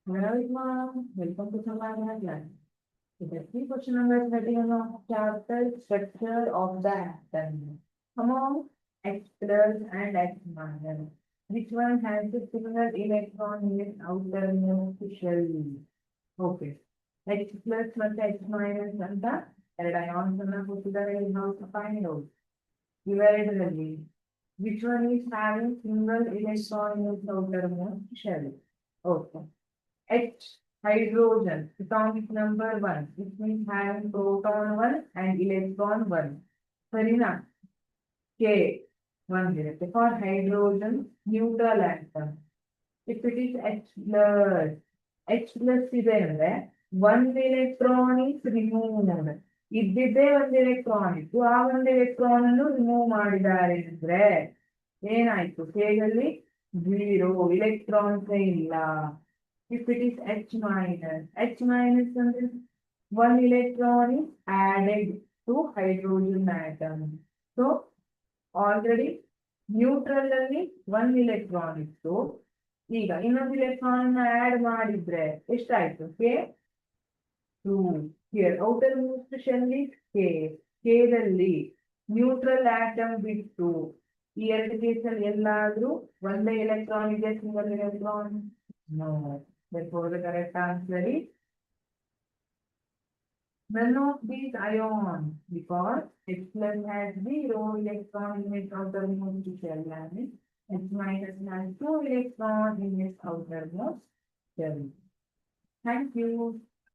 Hello, everyone. Welcome to Samvardhana class. Today, question number 31 of chapter structure of the atom. Among X plus and X minus, which one has the similar electron in its outermost shell? Okay. X plus ಮತ್ತು X minus ಅಂತ ಎರಡು ions ಅನ್ನ ಕೊಟ್ಟಿದ್ದಾರೆ ಇಲ್ಲಿ ನಾವು find out. ಇವೆರಡರಲ್ಲಿ which one is having single electron in its outermost shell? Okay. H hydrogen atomic number 1, which means having proton 1 and electron 1. Farina K 1 for hydrogen neutral atom. If it is H plus ಇದೆ ಅಂದ್ರೆ ಒಂದು electron is removed. ಇದ್ದಿದ್ದೇ ಒಂದು electron ಇತ್ತು ಆ ಒಂದು electron ಅನ್ನು remove ಮಾಡಿದ್ದಾರೆ ಅಂದ್ರೆ ಏನಾಯ್ತು ಕೇಗಲ್ಲಿ 0 electrons ಇಲ್ಲ. If it is H minus ಅಂದ್ರೆ one electron is added to hydrogen atom. So already neutral ಅಲ್ಲಿ one electron ಇತ್ತು ಈಗ ಇನ್ನೊಂದು electron ಅನ್ನ add ಮಾಡಿದ್ರೆ ಎಷ್ಟಾಯ್ತು K 2. Here outermost shell is K ದಲ್ಲಿ neutral atom ಬಿಟ್ಟು ಈ ಎರಡು ಕೇಸಲ್ಲಿ ಎಲ್ಲಾದ್ರೂ ಒಂದೇ electron ಇದೆ single electron? No. Therefore, the correct answer is none of these ions because H plus has 0 electron in its outermost shell and H minus has 2 electrons in its outermost shell. Thank you.